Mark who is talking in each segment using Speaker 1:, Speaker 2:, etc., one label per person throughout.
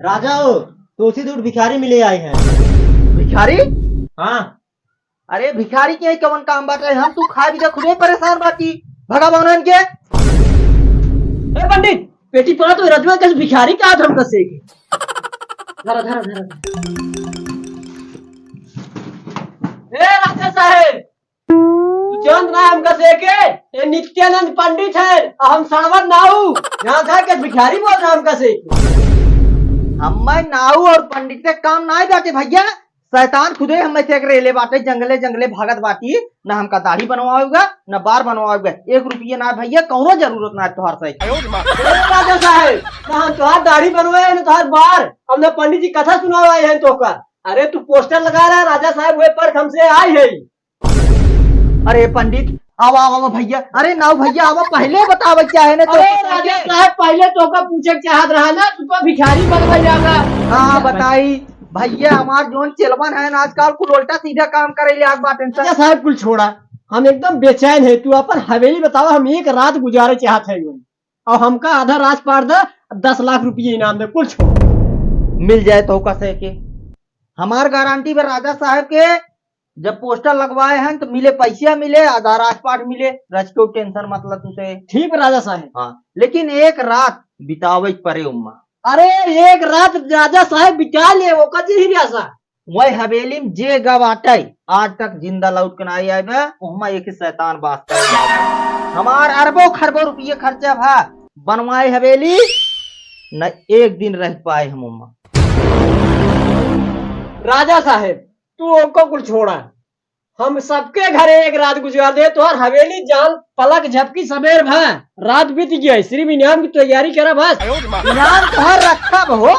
Speaker 1: राजा हो तो उसी दूर भिखारी मिले आए हैं।
Speaker 2: भिखारी?
Speaker 1: हाँ
Speaker 2: अरे भिखारी के कौन काम बाटे, हम तू खा भी खुदे परेशान बाटी। भगा बनन के
Speaker 3: पंडित पेटी पड़ा तो रजवा कस भिखारी का हाथ हम कसे के धरा धरा धरा। ए राजा साहेब चंद ना हम कसे के ये नित्यानंद पंडित है हम सणवर नाऊ यहाँ था के भिखारी बोल रहा हम कसे के।
Speaker 2: हम नाऊ और पंडित के काम ना बाटे भैया। शैतान खुदे हम से रेले बाटे, जंगले जंगले भागत बाटी। न हमका दाढ़ी बनवाओगा न बार बनवाओगा, 1 रुपया ना भैया, कौनो जरूरत ना तुहार से।
Speaker 3: राजा साहेब ना हम तुहार दाढ़ी बनवाए न तुहार बार हमने पंडित जी कथा सुनावाए हैं तो का। अरे तू पोस्टर लगा रहा है राजा साहब वे पर हमसे आए है।
Speaker 2: अरे पंडित आवा आवा भैया, अरे नाऊ भैया आवा, पहले बतावे क्या है ना तो।
Speaker 3: राजा साहब पहले तो का पूछे चाहत रहा ना तू तो भिखारी बनवा जाएगा।
Speaker 2: हाँ बताई भैया, हमार जोन चेलवन है ना आजकल कुल उल्टा सीधा काम करे आज बात।
Speaker 3: राजा साहब कुल छोड़ा, हम एकदम बेचैन है। तू अपन हवेली बतावा, हम एक रात गुजारे चाहत है और हमका आधा रात पार दे 10 लाख रुपये इनाम दे। कुल छोड़
Speaker 2: मिल जाए तो कसे के हमार गारंटी पर राजा साहब के जब पोस्टर लगवाए हैं तो मिले, पैसा मिले, आधा राजपाट मिले, रज को टेंशन मतलब तुझे।
Speaker 3: ठीक है राजा साहब।
Speaker 2: हाँ लेकिन एक रात बितावे परे उम्मा।
Speaker 3: अरे एक रात राजा साहब बिता ले वो कजी ही ऐसा
Speaker 2: वही हवेली में जे गवाटे आज तक जिंदा लौट के नहीं आए उहमा एक शैतान बास कर। हमार अरबों खरबों रुपये खर्चा भा बनवाए हवेली न एक दिन रह पाए हम उम्मा।
Speaker 3: राजा साहब तू उनको कुल छोड़ा, हम सबके घरे एक रात गुजार दे तो हवेली जान पलक झपकी सवेर भा रात बीत गई, सिर्फ इनाम की तैयारी करा बस।
Speaker 2: इनाम तोहर रखा हो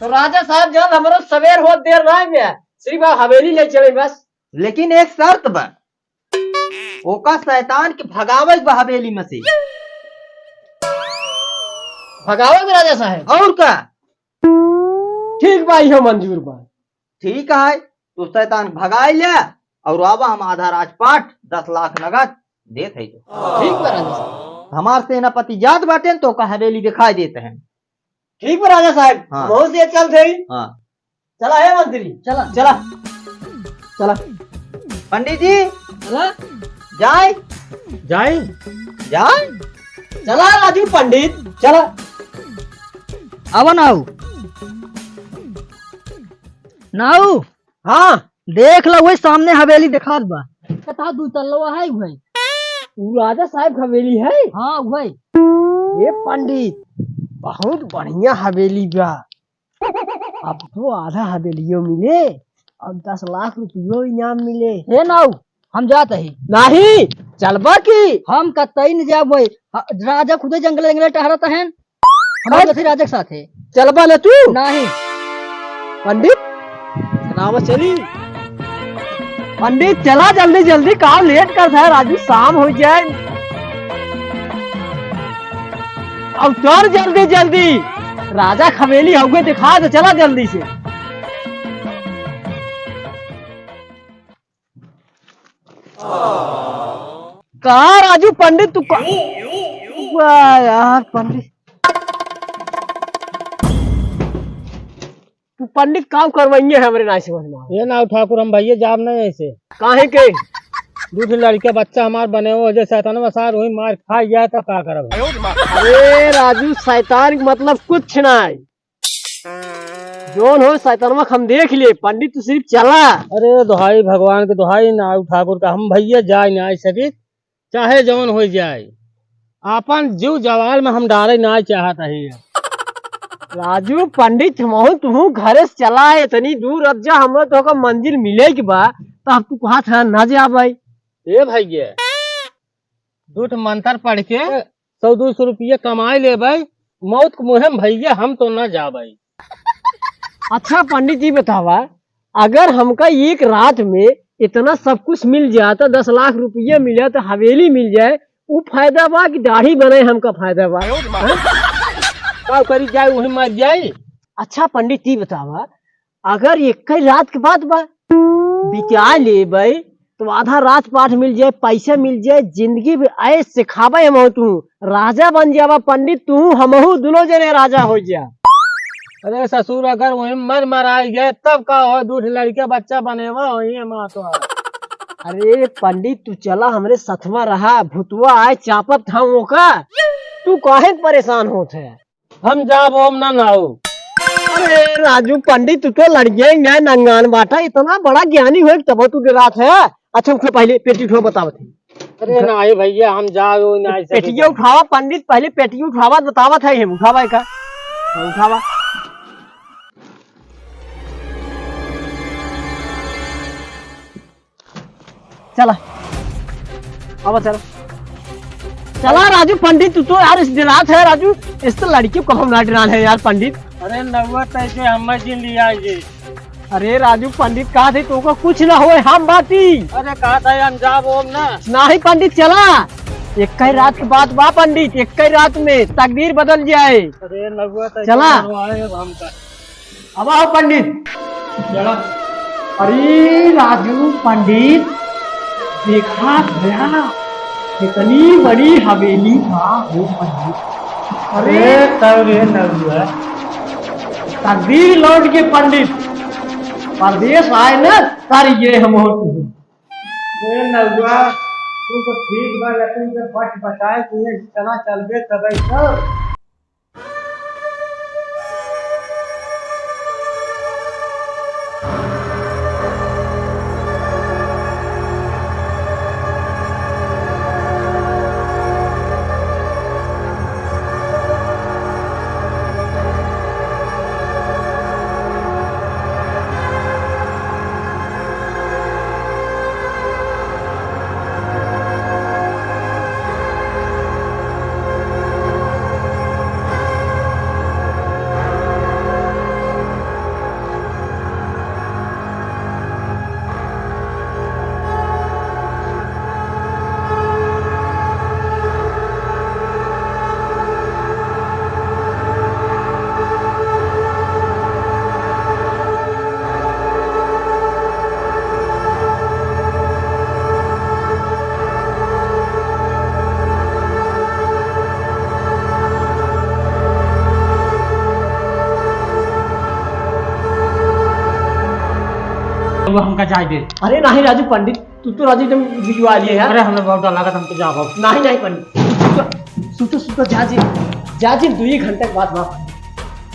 Speaker 3: तो राजा साहब जान हमारा सवेर हो देर ना गया, सिर्फ हवेली ले चले बस।
Speaker 2: लेकिन एक शर्त बा, ओका शैतान के भगावे बा हवेली में से।
Speaker 3: भगाओगे राजा साहब?
Speaker 2: और का
Speaker 3: ठीक भाई हो मंजूर बा।
Speaker 2: ठीक है तो शैतान भगाए ले और आवा हम आधा राजपाट 10 लाख नगद देते है।
Speaker 3: ठीक बा राजा साहब।
Speaker 2: हमार सेनापति जात बाटे तो का हवेली दिखाई देते हैं।
Speaker 3: ठीक बा राजा साहब।
Speaker 2: हाँ।
Speaker 3: बहुत से चल थे।
Speaker 2: हाँ
Speaker 3: चला है मंत्री, चला चला चला
Speaker 2: पंडित जी
Speaker 3: चला
Speaker 2: जाए
Speaker 3: जाए
Speaker 2: जाए।
Speaker 3: चला राजू पंडित चला।
Speaker 4: अब नाऊ नाऊ
Speaker 3: हाँ
Speaker 4: देख लो वही सामने हवेली दिखात बा। कथा 2 तल्ला है भाई।
Speaker 3: वो राजा साहब हवेली है।
Speaker 4: हाँ भाई
Speaker 3: ये पंडित बहुत बढ़िया हवेली बा। अब तो आधा हवेलियों मिले और 10 लाख रुपयों इनाम मिले।
Speaker 4: हे नाऊ हम जात ही
Speaker 3: नहीं चलबा की
Speaker 4: हम कतई न जाब भाई। राजा खुदे जंगल जंगल टहरत हैं, हमारे फिर राजा के साथ है।
Speaker 3: चलबा ले तू
Speaker 4: नहीं
Speaker 3: पंडित नाम चली। पंडित चला जल्दी जल्दी, काम लेट कर है राजू, शाम हो जाए। अब चल जल्दी जल्दी, राजा हवेली होगे दिखा तो चला जल्दी से। कहा राजू पंडित तू वाह यार पंडित, तू पंडित काम करवाइए हमरे ना समझ में।
Speaker 5: ये ना ठाकुर हम भैया जाब नहीं ऐसे
Speaker 3: काहे के?
Speaker 5: दूसरे लड़के बच्चा हमार बने हो जैसे शैतान वसार वही मार खा जाए तो का करब।
Speaker 3: अरे राजू शैतान मतलब कुछ नहीं, जोन हो शैतान हम देख लिए। पंडित तू सिर्फ चला।
Speaker 5: अरे दुहाई भगवान के दुहाई ना ठाकुर का हम भैया जाए ना सके चाहे जवन हो जाए, अपन जीव जवाल में हम डाले ना चाहत है।
Speaker 3: राजू पंडित तू घरे से चला है इतनी दूर, अब जा हमरा तो का मंजिल मिले के बा तो अब तू कहा था ना जा भाई।
Speaker 5: ए भैया दूठ मंत्र पढ़ के 100-200 रुपये कमाई ले भाई, मौत को मुहिम भैया हम तो ना जा भाई।
Speaker 3: अच्छा पंडित जी बतावा, अगर हमका एक रात में इतना सब कुछ मिल जाता, 10 लाख रुपये मिले तो हवेली मिल जाए, वो फायदा बा कि दाढ़ी बने हमका फायदा बा?
Speaker 5: का करी जाए वही मर जाए।
Speaker 3: अच्छा पंडित जी बतावा, अगर एक रात के बाद बा बिचा ले भाई तो आधा रात पाठ मिल जाए, पैसा मिल जाए, जिंदगी में ऐसे सिखावे हम तू राजा बन जावा। पंडित तू हमहू दोनों जने राजा हो जा।
Speaker 5: अरे ससुर अगर वही मर मराई गए तब का हो दूध लड़के बच्चा बनेवा वही माँ तो।
Speaker 3: अरे पंडित तू चला हमरे सथवा रहा भुतवा आए चापत था वो का तू काहे परेशान होते है।
Speaker 5: हम जाब ओम ना नाऊ।
Speaker 3: अरे राजू पंडित तू तो लड़के गए नंगान बाटा इतना बड़ा ज्ञानी हुए तब तू डरात है। अच्छा उठो पहले पेटी उठो बतावत है।
Speaker 5: अरे नहीं भैया हम जाओ नहीं
Speaker 3: पेटिया उठावा पंडित पहले पेटिया उठावा बतावत है हम उठावा का उठावा। चला अब चला चला राजू पंडित तू तो यार इस दिनात है राजू इस तो लड़की को हम ना डरान है यार पंडित।
Speaker 5: अरे नव्वत ऐसे हम जिन लिया ये।
Speaker 3: अरे राजू पंडित कहा थे तो कुछ ना हो हम बाती।
Speaker 5: अरे कहा था हम जाब ओम ना
Speaker 3: नहीं पंडित चला एक कई रात के बाद बा पंडित एक कई रात में तकदीर बदल जाए।
Speaker 5: अरे नव्वत
Speaker 3: चला
Speaker 5: हम का
Speaker 3: अब आओ पंडित चला। अरे राजू पंडित देखा गया कितनी बड़ी हवेली का हो पंडित। अरे
Speaker 5: तब रे नव्वत
Speaker 3: तकदीर लौट के पंडित परदेश आए न तारी ये हम
Speaker 5: नव्वत तू तो ठीक बा लेकिन जब बच बचाए तुझे चला चलबे तब सब। वो हमका जाए दे।
Speaker 3: अरे नहीं राजू पंडित तू तो राजू एकदम भिजवा लिए यार।
Speaker 5: अरे हमने बहुत लागत हम तो जाब।
Speaker 3: नहीं नहीं पंडित सुतो सुतो जाजी 2 घंटे के बाद बात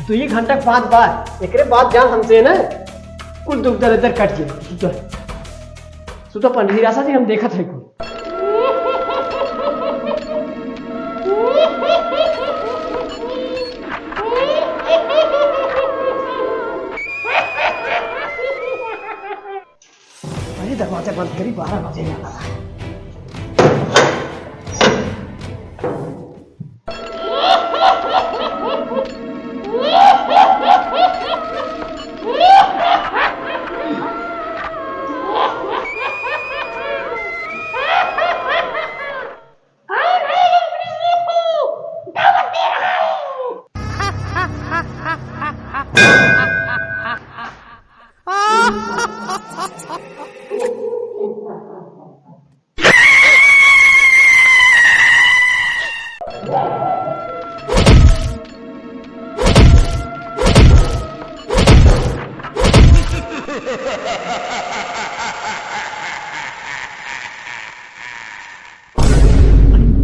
Speaker 3: 2 घंटे के बाद एकरे बाद जान हमसे ना कुल दुख दर्द कट जाए। सुतो सुतो पंडित निराशा जी हम देखत है कुल। अरे दरवाजा बंद करी 12 बजे जाना है।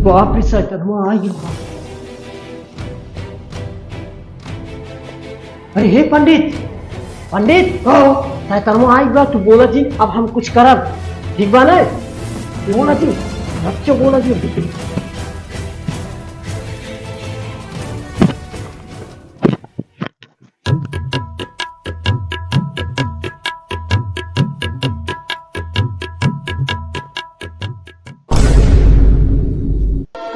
Speaker 3: बाप रे सैतानवा आ गया। अरे हे पंडित पंडित सैतानवा आ गया तू बोला जी अब हम कुछ करब ठीक बा ना बोला जी बच्चों बोला जी।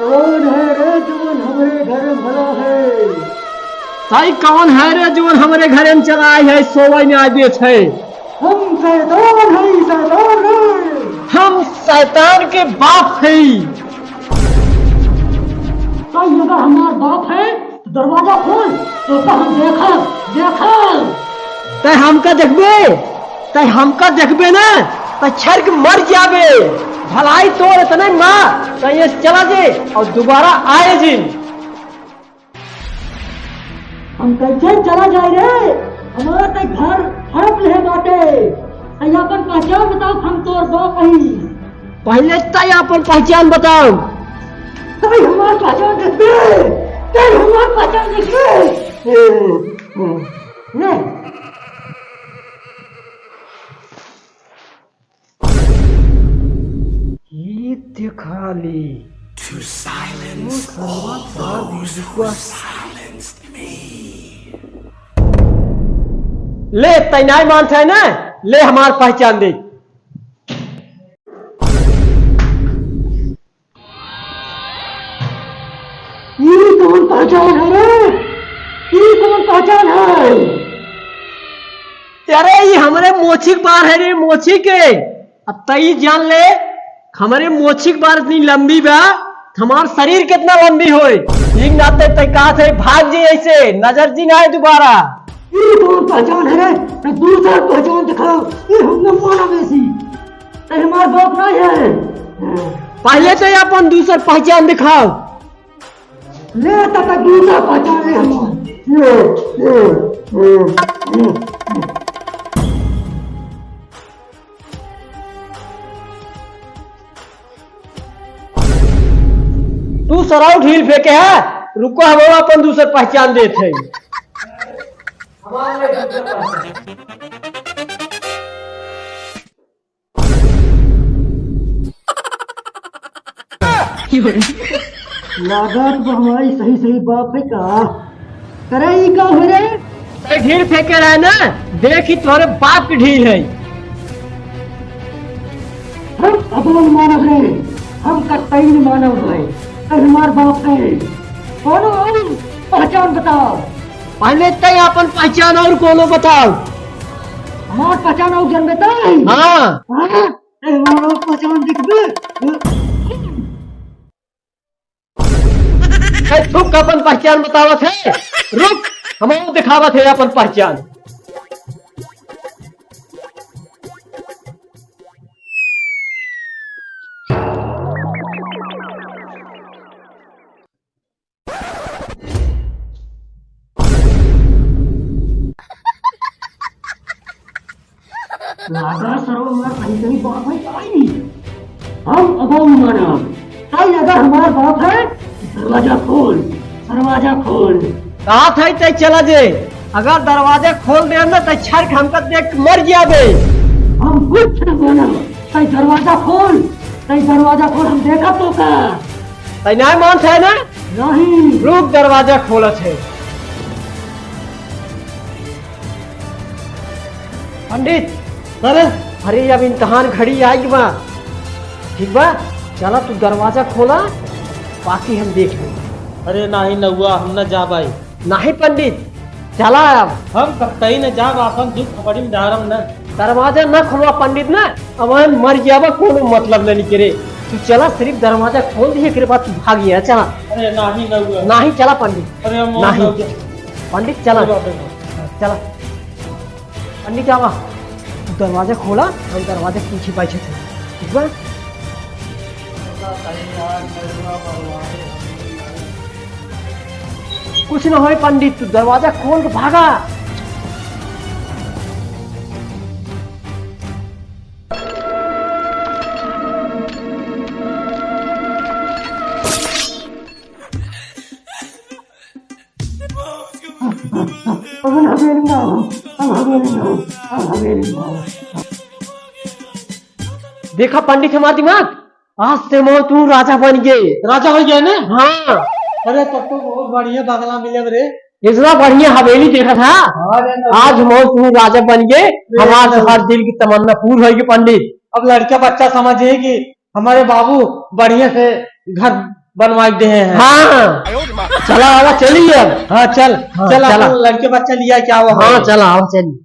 Speaker 3: कौन है रे जवन हमारे घर में भला है। ताई कौन है रे जवन हमारे घर में चला है सोवा में आदि है। हम शैतान है शैतान है। हम शैतान के बाप है। ताई अगर हमारा बाप है तो दरवाजा खोल तो हम देखल तय हमका देखबे ना तो छर्क मर जाबे भलाई तोड़ इतने माँ कहीं चला जे और दोबारा आए जी।
Speaker 4: हम कैसे चला जाए रे? हमारा तो घर हड़प ले बाटे। तै अपन पहचान बताओ, हम तोर बाप हई।
Speaker 3: पहले तय अपन पहचान बताओ।
Speaker 4: तै हमार पहचान देखबे, तै हमार पहचान देखबे। ले
Speaker 3: ये दिखा ली ले तैनाई मानता है ना, ले हमार पहचान दे।
Speaker 4: ये कौन पहचान है रे? ये कौन पहचान है?
Speaker 3: अरे ये हमारे मोछिक बार है रे, मोछी के। अब तई जान ले हमारे मोछिक बार इतनी लंबी बा, हमार शरीर कितना लंबी होए। ठीक नाते तय कहा थे भाग जी ऐसे नजर जी ना आए दोबारा।
Speaker 4: ये कौन पहचान है रे? मैं दूसरा पहचान दिखाओ। ये हमने माना वैसी। तै हमार बाप नहीं है।
Speaker 3: पहले तो अपन दूसर पहचान दिखाओ।
Speaker 4: ले तक दूसरा पहचान ले हमार।
Speaker 3: तू सराउ ढील फेंके है, रुको हम अपन दूसर पहचान देते हैं।
Speaker 4: लागत हमारी सही सही बाप है का? करे ई का हो रे?
Speaker 3: ते ढील फेंके रहे ना, देखी तुम्हारे बाप की ढील है।
Speaker 4: हम अबोल मानव रे, हम कतई नहीं मानव भाई। तै हमार बाप है। कौन हो? पहचान बताओ।
Speaker 3: पहले तय अपन पहचान और कोनो बताओ।
Speaker 4: हमार पहचान और जन बताए।
Speaker 3: हाँ
Speaker 4: तै हमार पहचान दिखबे।
Speaker 3: थुक अपन पहचान बतावत है। रुक हम दिखावत है अपन पहचान।
Speaker 4: लागा सरो हमार सही सही बाप है का नहीं? हम अबोल मानव। तै अगर हमार बाप है, दरवाजा खोल, दरवाजा खोल।
Speaker 3: कहा था तय चला जे, अगर दरवाजे खोल दे ना तो छर हमका देख के मर जाबे।
Speaker 4: हम कुछ न मानव। तै दरवाजा खोल, तै दरवाजा खोल, हम देखा तो का
Speaker 3: तय नहीं मानता है ना,
Speaker 4: नहीं।
Speaker 3: रुक दरवाजा खोलत है। पंडित अरे अब इम्तहान घड़ी आई बा, ठीक बा चला तू दरवाजा खोला, बाकी हम देख लेंगे।
Speaker 5: अरे नहीं नहुआ, हम न जा भाई।
Speaker 3: नहीं पंडित चला अब।
Speaker 5: हम कतई न जा, अपन दुख खबरी में डारम न।
Speaker 3: दरवाजा न खोलवा पंडित ना, अब हम मर जावा, कोनो मतलब नहीं करे। तू चला सिर्फ दरवाजा खोल दिए के बाद तू भाग गया। चला।
Speaker 5: अरे नहीं नहुआ।
Speaker 3: नहीं चला पंडित।
Speaker 5: अरे
Speaker 3: नहीं पंडित चला चला। पंडित आवा, तू दरवाजा खोला, हम दरवाजा पीछे बैठे थे, ठीक बा। कुछ न होए पंडित, तू दरवाजा खोल के भागा। देखा पंडित हमारा दिमाग, आज से मोह तू राजा बन गए।
Speaker 5: राजा हो गया ना?
Speaker 3: हाँ
Speaker 5: अरे तब तो बहुत बढ़िया बंगला मिले रे।
Speaker 3: इतना बढ़िया हवेली देखा था, आज मोह तू राजा बन गए। हमारे हर दिल की तमन्ना पूरी होगी पंडित।
Speaker 5: अब लड़का बच्चा समझे कि हमारे बाबू बढ़िया से घर बनवा दे हैं।
Speaker 3: हाँ चला आवा चलिए अब।
Speaker 5: हाँ चल
Speaker 3: हाँ,
Speaker 5: चल
Speaker 3: चला।
Speaker 5: अपन लड़के बच्चा लिया क्या हुआ?
Speaker 3: हाँ चला आवा चलिए।